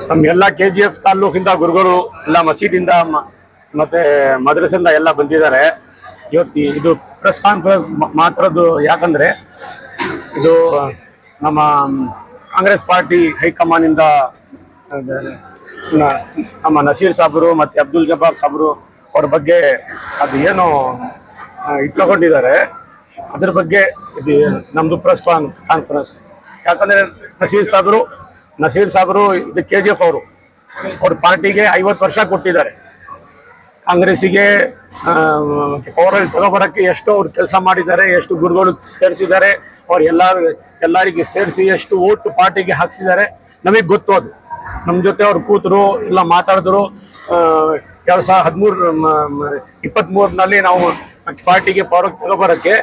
ನಮ್ಗೆಲ್ಲ KGF ತಾಲೂಕಿಂದ ಗುರುಗಳು ಎಲ್ಲ ಮಸೀದಿಯಿಂದ ಮತ್ತೆ ಮದ್ರಸೆಯಿಂದ ಎಲ್ಲ ಬಂದಿದ್ದಾರೆ. ಇವತ್ತು ಇದು ಪ್ರೆಸ್ ಕಾನ್ಫರೆನ್ಸ್ ಮಾತ್ರದ್ದು ಯಾಕಂದ್ರೆ ಇದು ನಮ್ಮ ಕಾಂಗ್ರೆಸ್ ಪಾರ್ಟಿ ಹೈಕಮಾಂಡ್ ಇಂದ ನಮ್ಮ ನಸೀರ್ ಸಾಬ್ರು ಮತ್ತೆ ಅಬ್ದುಲ್ ಜಬ್ಬಾರ್ ಸಾಬ್ರು ಅವ್ರ ಬಗ್ಗೆ ಅದು ಏನು ಇಟ್ಕೊಂಡಿದ್ದಾರೆ ಅದ್ರ ಬಗ್ಗೆ ಇದು ನಮ್ದು ಪ್ರೆಸ್ ಕಾನ್ಫರೆನ್ಸ್. ಯಾಕಂದ್ರೆ ನಸೀರ್ ಸಾಬ್ರು ಇದು KGF ಅವ್ರ ಪಾರ್ಟಿಗೆ 50 ವರ್ಷ ಕೊಟ್ಟಿದ್ದಾರೆ. ಕಾಂಗ್ರೆಸ್ಸಿಗೆ ಪವರಲ್ಲಿ ತಗೊಬರಕ್ಕೆ ಎಷ್ಟು ಅವ್ರು ಕೆಲಸ ಮಾಡಿದ್ದಾರೆ, ಎಷ್ಟು ಗುರುಗಳು ಸೇರಿಸಿದ್ದಾರೆ, ಅವ್ರು ಎಲ್ಲರಿಗೆ ಸೇರಿಸಿ ಎಷ್ಟು ಓಟು ಪಾರ್ಟಿಗೆ ಹಾಕ್ಸಿದ್ದಾರೆ ನಮಗೆ ಗೊತ್ತು. ಅದು ನಮ್ಮ ಜೊತೆ ಅವ್ರು ಕೂತರು ಎಲ್ಲ ಮಾತಾಡಿದ್ರು. 2023 ನಾವು ಪಾರ್ಟಿಗೆ ಪವರ್ ತಗೊಬರಕ್ಕೆ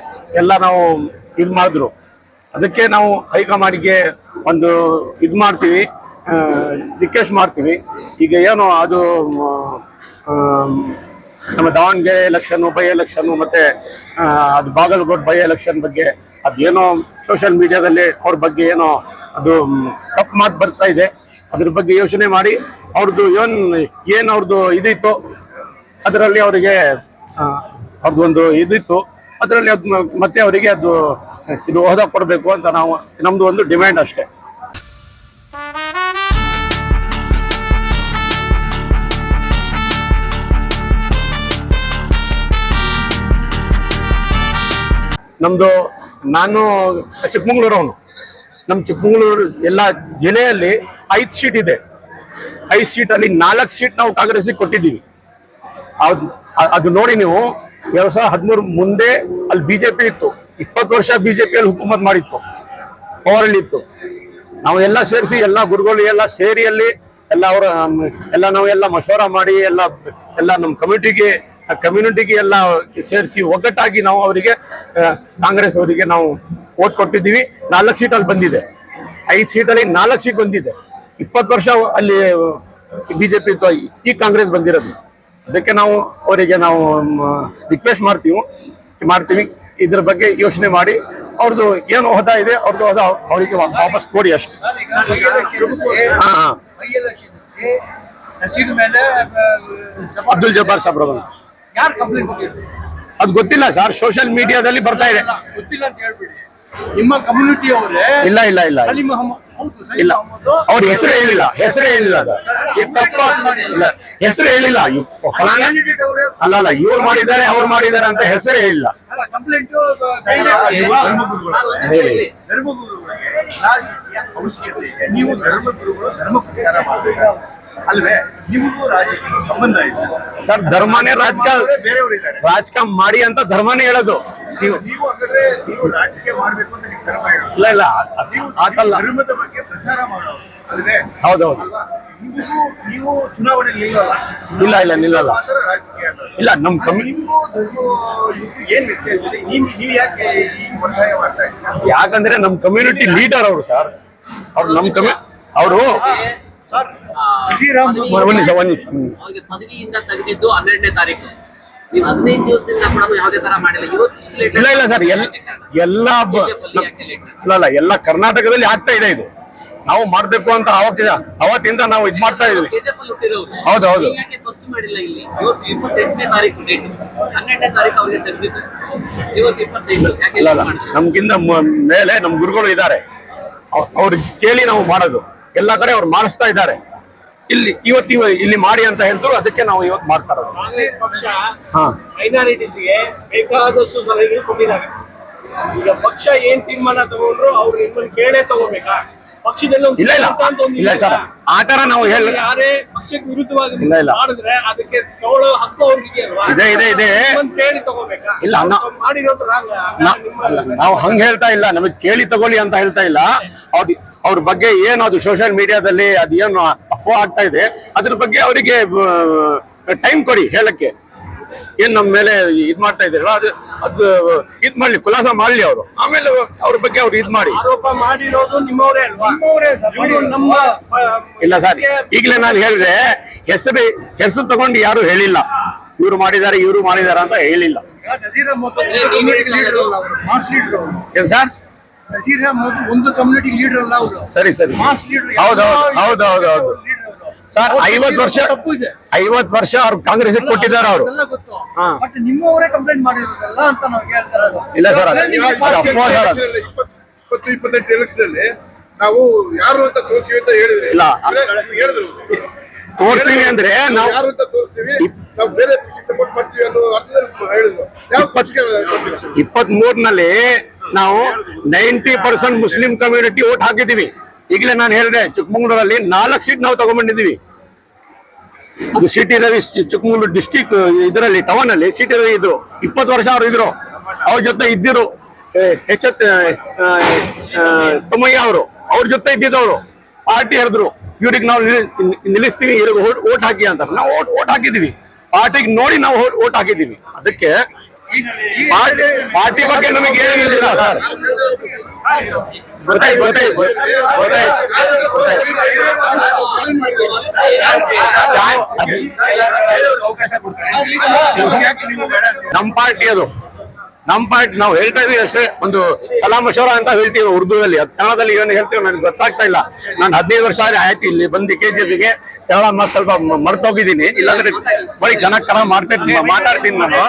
ಎಲ್ಲ ನಾವು ಇದು ಮಾಡಿದ್ರು. ಅದಕ್ಕೆ ನಾವು ಹೈಕಮಾಂಡ್ಗೆ ಒಂದು ಇದು ಮಾಡ್ತೀವಿ, ರಿಕ್ವೆಸ್ಟ್ ಮಾಡ್ತೀವಿ. ಈಗ ಏನು ಅದು ನಮ್ಮ ದಾವಣಗೆರೆ ಎಲೆಕ್ಷನ್ ಬೈ ಎಲೆಕ್ಷನ್ ಮತ್ತೆ ಅದು ಬಾಗಲಕೋಟೆ ಬೈ ಎಲೆಕ್ಷನ್ ಬಗ್ಗೆ ಅದೇನೋ ಸೋಷಿಯಲ್ ಮೀಡಿಯಾದಲ್ಲಿ ಅವ್ರ ಬಗ್ಗೆ ಏನೋ ಅದು ತಪ್ಪು ಮಾತು ಬರ್ತಾ ಇದೆ. ಅದ್ರ ಬಗ್ಗೆ ಯೋಚನೆ ಮಾಡಿ ಅವ್ರದ್ದು ಏನು ಅವ್ರದ್ದು ಇದಿತ್ತು ಅದರಲ್ಲಿ ಅವರಿಗೆ ಅವ್ರದ್ದು ಒಂದು ಇದಿತ್ತು, ಅದರಲ್ಲಿ ಅದು ಮತ್ತೆ ಅವರಿಗೆ ಅದು ಇದು ಹೋದ ಕೊಡಬೇಕು ಅಂತ ನಮ್ದು ಒಂದು ಡಿಮ್ಯಾಂಡ್ ಅಷ್ಟೇ. ನಾನು ಚಿಕ್ಕಮಗಳೂರವನು. ನಮ್ಮ ಚಿಕ್ಕಮಗಳೂರು ಎಲ್ಲ ಜಿಲ್ಲೆಯಲ್ಲಿ 5 ಸೀಟ್ ಇದೆ. 5 ಸೀಟಲ್ಲಿ 4 ಸೀಟ್ ನಾವು ಕಾಂಗ್ರೆಸ್ಸಿಗೆ ಕೊಟ್ಟಿದ್ದೀವಿ. ಅದು ನೋಡಿ ನೀವು 2013 ಮುಂದೆ ಅಲ್ಲಿ ಬಿಜೆಪಿ ಇತ್ತು, 20 ವರ್ಷ ಬಿಜೆಪಿಯಲ್ಲಿ ಹುಕುಮತ್ ಮಾಡಿತ್ತು, ಪವರಲ್ಲಿ ಇತ್ತು. ನಾವು ಎಲ್ಲ ಸೇರಿಸಿ ಎಲ್ಲ ಗುರುಗಳು ಎಲ್ಲ ಸೇರಿ ಅಲ್ಲಿ ಎಲ್ಲ ನಾವೆಲ್ಲ ಮಶವರ ಮಾಡಿ ಎಲ್ಲ ನಮ್ಮ ಕಮ್ಯುನಿಟಿಗೆ ಎಲ್ಲ ಸೇರಿಸಿ ಒಗ್ಗಟ್ಟಾಗಿ ನಾವು ಅವರಿಗೆ ಕಾಂಗ್ರೆಸ್ ಅವರಿಗೆ ನಾವು ಓಟ್ ಕೊಟ್ಟಿದ್ದೀವಿ. 4 ಸೀಟಲ್ಲಿ ಬಂದಿದೆ. 5 ಸೀಟಲ್ಲಿ 4 ಸೀಟ್ ಬಂದಿದೆ. 20 ವರ್ಷ ಅಲ್ಲಿ ಬಿಜೆಪಿ ಇತ್ತು, ಈ ಕಾಂಗ್ರೆಸ್ ಬಂದಿರೋದು. ಅದಕ್ಕೆ ನಾವು ಅವರಿಗೆ ನಾವು ರಿಕ್ವೆಸ್ಟ್ ಮಾಡ್ತೀವಿ ಇದ್ರ ಬಗ್ಗೆ ಯೋಚನೆ ಮಾಡಿ ಅವ್ರದ್ದು ಏನು ಹೋದ ಇದೆ ಅವ್ರದ್ದು ಹೋದ ಅವರಿಗೆ ವಾಪಸ್ ಕೊಡಿ ಅಷ್ಟೇ. ಅಬ್ದುಲ್ ಜಬ್ಬಾರ್ ಸಾಬ್ರ ಅದು ಗೊತ್ತಿಲ್ಲ ಸರ್, ಸೋಷಿಯಲ್ ಮೀಡಿಯಾದಲ್ಲಿ ಬರ್ತಾ ಇದೆ. ಗೊತ್ತಿಲ್ಲ ಅಂತ ಹೇಳ್ಬಿಡಿ. ನಿಮ್ಮ ಕಮ್ಯುನಿಟಿ ಅವರೇ ಇಲ್ಲ ಅವ್ರ ಹೆಸರು ಹೇಳಿಲ್ಲ ಹೆಸರು ಹೇಳಿಲ್ಲ ಅಲ್ಲ ಇವ್ರು ಮಾಡಿದ್ದಾರೆ ಅವ್ರು ಮಾಡಿದ್ದಾರೆ ಅಂತ ಹೆಸರು ಹೇಳಿಲ್ಲ. ಕಂಪ್ಲೇಂಟ್ ನೀವು ಧರ್ಮಗುರುಗಳು ಧರ್ಮ ಪ್ರಚಾರ ಮಾಡಬೇಕು ಅಲ್ವೇ? ನಿಮಗೂ ರಾಜಕೀಯ ಸಂಬಂಧ ಇದೆ ಸರ್. ಧರ್ಮನೇ ರಾಜಕಾರಣ ಮಾಡಿ ಅಂತ ಧರ್ಮನೇ ಹೇಳೋದು. ನೀವು ಹಾಗಾದ್ರೆ ನೀವು ರಾಜಕೀಯ ಮಾಡ್ಬೇಕು ಅಂತ ನೀವು ಧರ್ಮ ಹೇಳೋದು ಇಲ್ಲ ಆತಲ್ಲ. ಧರ್ಮದ ಬಗ್ಗೆ ಪ್ರಚಾರ ಮಾಡೋದು ಅಲ್ವೇ? ಹೌದೌದು. ನೀವು ಚುನಾವಣೆ ನಿಲ್ಲಲ್ಲ. ನಿಲ್ಲಲ್ಲ. ರಾಜಕೀಯ ಇಲ್ಲ ನಮ್ ನಿಮಗೂ ಏನ್ ವ್ಯತ್ಯಾಸ ಇದೆ? ನೀವು ಯಾಕೆ ಈ ಒತ್ತಾಯ ಮಾಡ್ತಾ ಇದ್ದೀರಾ? ಯಾಕಂದ್ರೆ ನಮ್ ಕಮ್ಯುನಿಟಿ ಲೀಡರ್ ಅವರು ಸರ್. ಅವ್ರು ನಮ್ ಅವರು ಅವ್ರಿಗೆ ಪದವಿಯಿಂದ ತೆಗೆದಿದ್ದು 12ನೇ ತಾರೀಕು. ನೀವು 15 ದಿವಸದಿಂದ ಕೂಡ ಯಾವುದೇ ತರ ಮಾಡಿಲ್ಲ. ಇವತ್ತು ಇಲ್ಲ ಸರ್, ಎಲ್ಲ ಕರ್ನಾಟಕದಲ್ಲಿ ಆಗ್ತಾ ಇದೆ. ಇದು ನಾವು ಮಾಡ್ಬೇಕು ಅಂತ ಅವತ್ತಿಂದ ನಾವು ಇದ್ ಮಾಡ್ತಾ ಇದೀವಿ. ಹೌದೌದು. ಫಸ್ಟ್ ಮಾಡಿಲ್ಲ ಇಲ್ಲಿ. ಇವತ್ತು 28ನೇ ತಾರೀಕು ಡೇಟ್, 12ನೇ ತಾರೀಕು ಅವ್ರಿಗೆ ತೆಗೆದಿದ್ದು. ಇವತ್ತು 25. ನಮ್ಗಿಂತ ಮೇಲೆ ನಮ್ ಗುರುಗಳು ಇದ್ದಾರೆ, ಅವ್ರಿಗೆ ಕೇಳಿ ನಾವು ಮಾಡೋದು. ಎಲ್ಲ ಕಡೆ ಅವ್ರು ಮಾಡಿಸ್ತಾ ಇದ್ದಾರೆ. ಇಲ್ಲಿ ಮಾಡಿ ಅಂತ ಹೇಳ್ತಾರೆ, ಅದಕ್ಕೆ ನಾವು ಇವತ್ತು ಮಾಡ್ತಾ ಇರೋದು. ಕಾಂಗ್ರೆಸ್ ಪಕ್ಷ ಮೈನಾರಿಟೀಸ್ಗೆ ಬೇಕಾದಷ್ಟು ಸಲಹೆಗಳು ಕೊಟ್ಟಿದ್ದಾರೆ. ಈಗ ಪಕ್ಷ ಏನ್ ತೀರ್ಮಾನ ತಗೊಂಡ್ರು ಅವ್ರು ನಿಮ್ಮನ್ನು ಕೇಳೇ ತಗೋಬೇಕಾ? ಪಕ್ಷದಲ್ಲಿ ಇಲ್ಲ ಸರ್, ಆ ತರ ನಾವು ಯಾರೇ ಪಕ್ಷಕ್ಕೆ ವಿರುದ್ಧವಾಗಿ ಮಾಡಿದ್ರೆ ಅದಕ್ಕೆ ತಗೊಳ್ಳೋ ಹಕ್ಕು ಅವ್ರಿಗೆ ಅಲ್ವಾ? ಇದೆ ಕೇಳಿ ತಗೋಬೇಕಾ? ಇಲ್ಲ ಮಾಡಿರೋದು ನಾವು ಹಂಗ ಹೇಳ್ತಾ ಇಲ್ಲ, ನಮಗೆ ಕೇಳಿ ತಗೊಳ್ಳಿ ಅಂತ ಹೇಳ್ತಾ ಇಲ್ಲ. ಅವ್ರ ಬಗ್ಗೆ ಏನು ಅದು ಸೋಷಿಯಲ್ ಮೀಡಿಯಾದಲ್ಲಿ ಅದು ಏನು ಅಫವಾ ಆಗ್ತಾ ಇದೆ ಅದ್ರ ಬಗ್ಗೆ ಅವರಿಗೆ ಟೈಮ್ ಕೊಡಿ ಹೇಳಕ್ಕೆ. ಏನ್ ನಮ್ಮ ಮೇಲೆ ಇದ್ ಮಾಡ್ತಾ ಇದ್ದೀರಲ್ಲ ಅದು ಇದ್ ಮಾಡ್ಲಿ, ಖುಲಾಸ ಮಾಡ್ಲಿ ಅವರು. ಆಮೇಲೆ ಅವ್ರ ಬಗ್ಗೆ ಅವ್ರು ಇದ್ ಮಾಡಿ. ಆರೋಪ ಮಾಡಿರೋದು ನಿಮ್ಮವರೇ ಅಲ್ವಾ? ಇಲ್ಲ ಸರ್, ಈಗಲೇ ನಾನು ಹೇಳಿದ್ರೆ ಹೆಸರು ತಗೊಂಡು ಯಾರು ಹೇಳಿಲ್ಲ ಇವ್ರು ಮಾಡಿದ್ದಾರೆ ಅಂತ ಹೇಳಿಲ್ಲ. ಏನ್ ಸರ್? ನಜೀರ್ ಅಹಮದ್ ಒಂದು ಕಮ್ಯುನಿಟಿ ಲೀಡರ್ ಅಲ್ಲ ಅವರು, ಸರಿ ಸರಿ ಮಾಸ್ ಲೀಡರ್. ಹೌದು ಸರ್, 50 ವರ್ಷ ಅವ್ರು ಕಾಂಗ್ರೆಸ್ ಕೊಟ್ಟಿದ್ದಾರೆ ಅವರು. ಎಲ್ಲ ಗೊತ್ತು. ಹಾ. ಬಟ್ ನಿಮ್ಮವರೇ ಕಂಪ್ಲೇಂಟ್ ಮಾಡಿರೋದಲ್ಲ ಅಂತ ನಾವು ಹೇಳ್ತಾ ಇರೋದು. ಇಲ್ಲ ಸರ್, ಇಪ್ಪತ್ತು 28 ಎಲೆಕ್ಷನ್ ಅಲ್ಲಿ ನಾವು ಯಾರು ಅಂತ ತೋರಿಸಿವಿ ಅಂತ ಹೇಳಿದ್ರಿ. ಇಲ್ಲ. ಹೇಳಿದ್ರು ತೋರ್ತೀವಿ ಅಂದ್ರೆ ನಾವು ಯಾರು ಅಂತ ತೋರಿಸ್ತೀವಿ, ನಾವು ಬೇರೆ ಪಕ್ಷಕ್ಕೆ ಸಪೋರ್ಟ್ ಮಾಡ್ತೀವಿ ಅನ್ನೋ ಅರ್ಥದಲ್ಲಿ ಹೇಳಿದ್ರು. ಯಾವ ಪಕ್ಷಕ್ಕೆ ಗೊತ್ತಿಲ್ಲ. 23ನಲ್ಲಿ ನಾವು 90% ಮುಸ್ಲಿಂ ಕಮ್ಯುನಿಟಿ ವೋಟ್ ಹಾಕಿದೀವಿ. ಈಗಲೇ ನಾನು ಹೇಳಿದೆ, ಚಿಕ್ಕಮಗಳೂರಲ್ಲಿ 4 ಸೀಟ್ ನಾವು ತಗೊಂಡ್ಬಂದಿದ್ದೀವಿ. ಅದು ಸಿಟಿ ರವಿ ಚಿಕ್ಕಮಗಳೂರು ಡಿಸ್ಟಿಕ್ ಇದರಲ್ಲಿ ಟೌನ್ ಅಲ್ಲಿ ಸಿಟಿ ರವಿ ಇದ್ರು, 20 ವರ್ಷ ಅವ್ರು ಇದ್ರು. ಅವ್ರ ಜೊತೆ ಇದ್ದಿರು ಎಚ್ ತಮ್ಮಯ್ಯ ಅವರು, ಅವ್ರ ಜೊತೆ ಇದ್ದಿದ್ದವರು. ಪಾರ್ಟಿ ಹೇಳಿದ್ರು ಇವ್ರಿಗೆ ನಾವು ನಿಲ್ಲಿಸ್ತೀವಿ, ಇವ್ರಿಗೆ ಓಟ್ ಹಾಕಿ ಅಂತ. ನಾವು ಓಟ್ ಹಾಕಿದೀವಿ, ಪಾರ್ಟಿಗೆ ನೋಡಿ ನಾವು ಓಟ್ ಹಾಕಿದೀವಿ. ಅದಕ್ಕೆ ಪಾರ್ಟಿ ಬಗ್ಗೆ ನಮಗೆ ಏನಿಲ್ಲ ಸರ್. ಗೊತ್ತಾಯ್ತು. ನಮ್ಮ ಪಾರ್ಟಿ ನಾವು ಹೇಳ್ತಾ ಇದೀವಿ ಅಷ್ಟೇ. ಒಂದು ಸಲಾಂ ಮಶವರ ಅಂತ ಹೇಳ್ತೀವಿ ಉರ್ದುದಲ್ಲಿ, ಅದು ಕನ್ನಡದಲ್ಲಿ ಏನು ಹೇಳ್ತೀವಿ ನನಗೆ ಗೊತ್ತಾಗ್ತಾ ಇಲ್ಲ. ನಾನು 15 ವರ್ಷ ಆಯ್ತು ಇಲ್ಲಿ ಬಂದು KGFಗೆ. ಕನ್ನಡ ಸ್ವಲ್ಪ ಮರ್ತೋಗಿದ್ದೀನಿ, ಇಲ್ಲಾಂದ್ರೆ ಬರೀ ಚೆನ್ನಾಗಿ ಮಾತಾಡ್ತೀನಿ ನಾನು.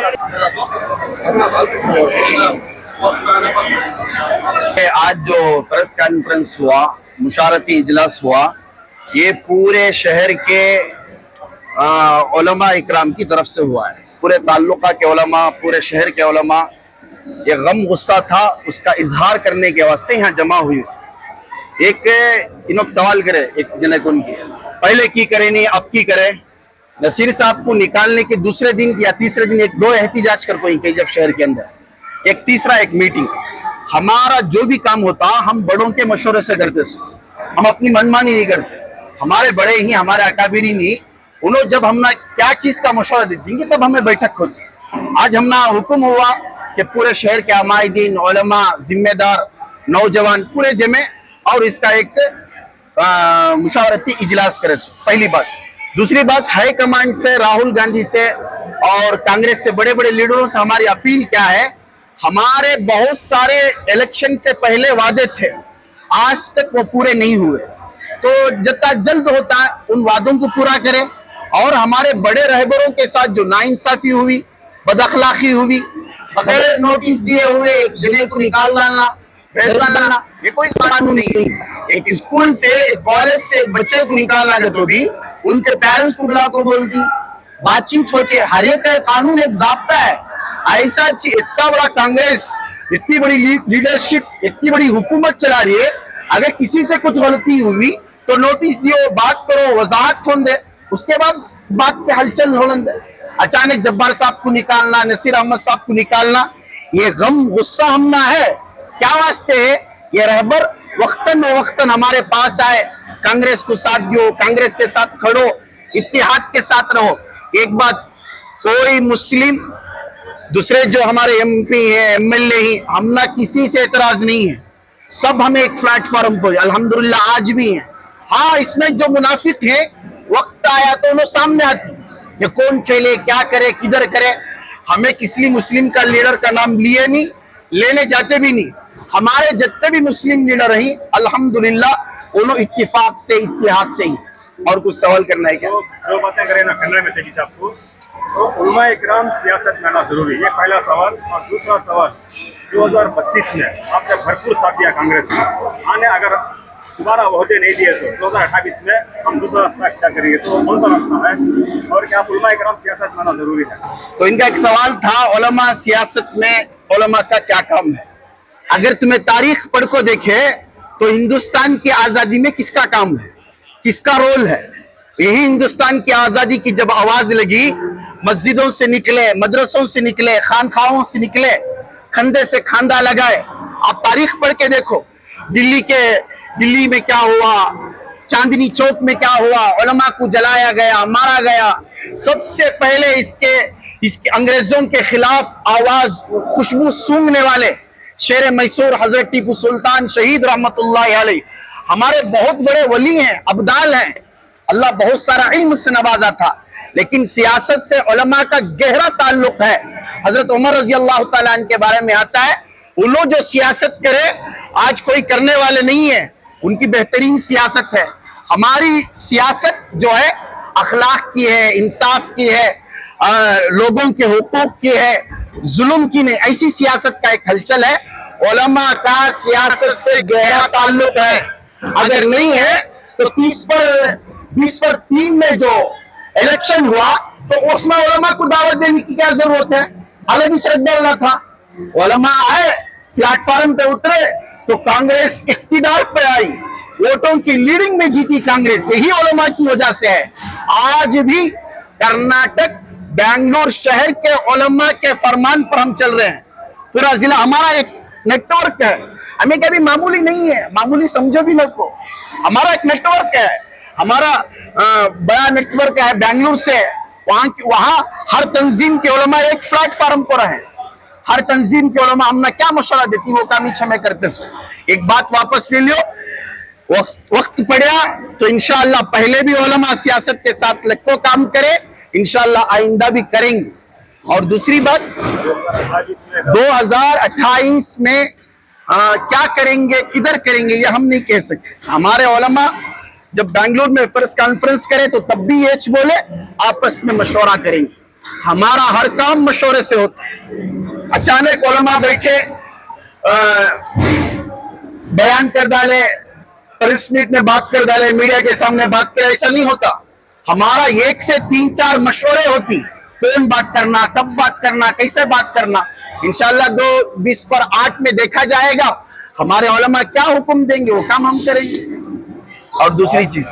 आज जो प्रेस कॉन्फ्रेंस हुआ, मुशारती इजलास हुआ, ये पूरे शहर के उलमा इकराम की तरफ से हुआ है. पूरे ताल्लुका के उलमा, पूरे शहर के उलमा, ये गम गुस्सा था, उसका इजहार करने के वास्ते यहाँ जमा हुई. एक इनों सवाल करे, एक जने को उनकी पहले की करे नहीं, अब की करे. नसीर साहब को निकालने के दूसरे दिन या तीसरे दिन 1-2 एहतिजाज कर कोई KGF शहर के अंदर, एक तीसरा एक मीटिंग. हमारा जो भी काम होता हम बड़ों के मशवरे से करते, हम अपनी मनमानी नहीं करते. हमारे बड़े ही, हमारे अकाबिरी नहीं, उन्होंने जब हमने क्या चीज का मशवरा देंगे तब हमें बैठक होती. आज हमने हुक्म हुआ कि पूरे शहर के अमायदीन, उलमा, जिम्मेदार, नौजवान पूरे जमे और इसका एक मुशावरती इजलास करे. पहली बात. दूसरी बात, हाई कमांड से, राहुल गांधी से और कांग्रेस से, बड़े बड़े लीडरों से हमारी अपील क्या है, हमारे बहुत सारे इलेक्शन से पहले वादे थे, आज तक वो पूरे नहीं हुए. तो जितना जल्द होता है उन वादों को पूरा करें. और हमारे बड़े रहबरों के साथ जो नाइंसाफी हुई, बदअखलाकी हुई, बगैर नोटिस दिए हुए एक जने को निकाल लाना, भेज लाना, ये कोई कानून नहीं. एक स्कूल से, एक कॉलेज से एक बच्चे को निकालना है तो भी उनके पेरेंट्स को बुला को बोलती, बातचीत होती. हर एक कानून एक जाब्ता है. ऐसा इतना बड़ा कांग्रेस, इतनी बड़ी लीडरशिप, इतनी बड़ी हुकूमत चला रही है, अगर किसी से कुछ गलती हुई तो नोटिस दियो, बात करो, वजाहत होने दे, उसके बाद बात के हलचल होने दे. अचानक जब्बार साहब को निकालना, नसीर अहमद साहब को निकालना, ये गम गुस्सा हमना है. क्या वास्ते है? ये रहबर वक्तन वक्तन हमारे पास आए, कांग्रेस को साथ दियो, कांग्रेस के साथ खड़ो, इत्तेहाद के साथ रहो. एक बात, कोई मुस्लिम दूसरे जो हमारे MP हैं, MLA हैं, हमना किसी से एतराज नहीं है. सब हमें एक प्लेटफॉर्म पर अल्हम्दुलिल्लाह आज भी हैं. हाँ, इसमें जो मुनाफिक है, वक्त आया तो उन्होंने सामने आती, ये कौन खेले, क्या करे, किधर करे. हमें किसी मुस्लिम का लीडर का नाम लिए नहीं, लेने जाते भी नहीं. हमारे जितने भी मुस्लिम लीडर हैं अल्हम्दुलिल्लाह उन्होंने इत्तिफाक से, इत्तेहाद से ही. और कुछ सवाल करना है क्या? जो बातें करें ना कन्नड़ में देखिए आपको, तो उलमा इकराम सियासत में आना जरूरी, ये पहला सवाल. और दूसरा सवाल, 2032 में आपने भरपूर साथ दिया कांग्रेस में, आने अगर दोबारा वोटे नहीं दिए तो 2028 में हम दूसरा रास्ता अख्तियार करेंगे, तो कौन सा रास्ता है और क्या उलमा इकराम सियासत में आना जरूरी है? तो इनका एक सवाल था, उलमा सियासत में उलमा का क्या काम है. अगर तुम्हें तारीख पढ़ को देखे तो हिंदुस्तान की आजादी में किसका काम है, किसका रोल है. यही हिंदुस्तान की आजादी की जब आवाज लगी, मस्जिदों से निकले, मदरसों से निकले, खानखाओं से निकले, खंदे से खांदा लगाए. आप तारीख पढ़ के देखो, दिल्ली में क्या हुआ, चांदनी चौक में क्या हुआ, उलमा को जलाया गया, मारा गया. सबसे पहले इसके अंग्रेजों के खिलाफ आवाज खुशबू सूंघने वाले शेर मैसूर हजरत टीपू सुल्तान शहीद रहमतुल्लाह अलैह हमारे बहुत बड़े वली हैं, अब्दाल हैं. अल्लाह बहुत सारा इल्म से नवाजा था, लेकिन सियासत से उलमा का गहरा ताल्लुक है. हजरत उमर रजी अल्लाह तआला अन्हु के बारे में आता है, वो लोग जो सियासत करे आज कोई करने वाले नहीं है, उनकी बेहतरीन सियासत है। हमारी सियासत जो है अखलाक की है, इंसाफ की है, लोगों के हुकूक की है, जुल्म की नहीं। ऐसी सियासत का एक हलचल है। उलमा का सियासत से गहरा ताल्लुक है। अगर नहीं है तो 20 पर 3 में जो इलेक्शन हुआ तो उसमें उलमा को दावत देने की क्या जरूरत है? अलग ही शर्त डालना था। उलमा आए, प्लेटफॉर्म पे उतरे तो कांग्रेस इक्तिदार पे आई, वोटों की लीडिंग में जीती कांग्रेस। यही उलमा की वजह से है। आज भी कर्नाटक बेंगलोर शहर के उलमा के फरमान पर हम चल रहे हैं। पूरा जिला हमारा एक नेटवर्क है। हमें कभी मामूली नहीं है, मामूली समझो भी लोग को। हमारा एक नेटवर्क है, हमारा बड़ा नेटवर्क है बेंगलुरु से। वहां हर तंजीम के उलमा एक प्लेटफॉर्म पर है। हर तंजीम के उलमा हमने क्या मशवरा देती वो काम इच्छा में करते सो। एक बात वापस ले लियो, वक्त पड़ा तो इंशाअल्लाह पहले भी उलमा सियासत के साथ लगकर काम करे, इंशाअल्लाह आइंदा भी करेंगे। और दूसरी बात 2028 में क्या करेंगे, किधर करेंगे, ये हम नहीं कह सकते। हमारे उलमा जब बेंगलुरु में प्रेस कॉन्फ्रेंस करे तो तब भी ये बोले आपस में मशवरा करेंगे। हमारा हर काम मशवरे से होता है। अचानक उलमा बैठे बयान कर डाले, प्रेस मीट में बात कर डाले, मीडिया के सामने बात करे, ऐसा नहीं होता। हमारा 1 से 3-4 मशवरे होती, कौन बात करना, कब बात करना, कैसे बात करना। इंशाअल्लाह 20 पर 8 में देखा जाएगा। हमारे उलमा क्या हुक्म देंगे वो काम हम करेंगे। और दूसरी चीज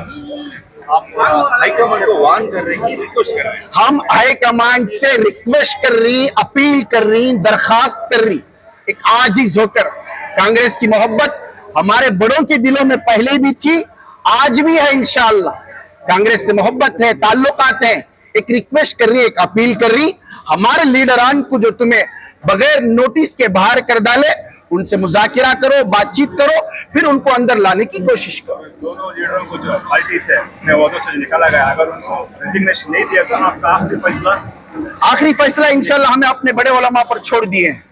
आप हाईकमांड को वार्न कर रहे हैं, रिक्वेस्ट कर रहे हैं? हम हाई कमांड से रिक्वेस्ट कर रही, अपील कर रही, दरखास्त कर रही, एक आजिज होकर। कांग्रेस की मोहब्बत हमारे बड़ों के दिलों में पहले भी थी, आज भी है इंशाअल्लाह। कांग्रेस से मोहब्बत है, ताल्लुकात हैं। एक रिक्वेस्ट कर रही, एक अपील कर रही, हमारे लीडरान को जो तुम्हें बगैर नोटिस के बाहर कर डाले उनसे मुज़ाकिरा करो, बातचीत करो, फिर उनको अंदर लाने की कोशिश करो। दोनों लीडरों को जो पार्टी से अपने ओहदों से निकाला गया, अगर उनको रेजिग्नेशन नहीं दिया तो आपका आखिरी फैसला? आखिरी फैसला इंशाअल्लाह हमें अपने बड़े उलमा पर छोड़ दिए हैं।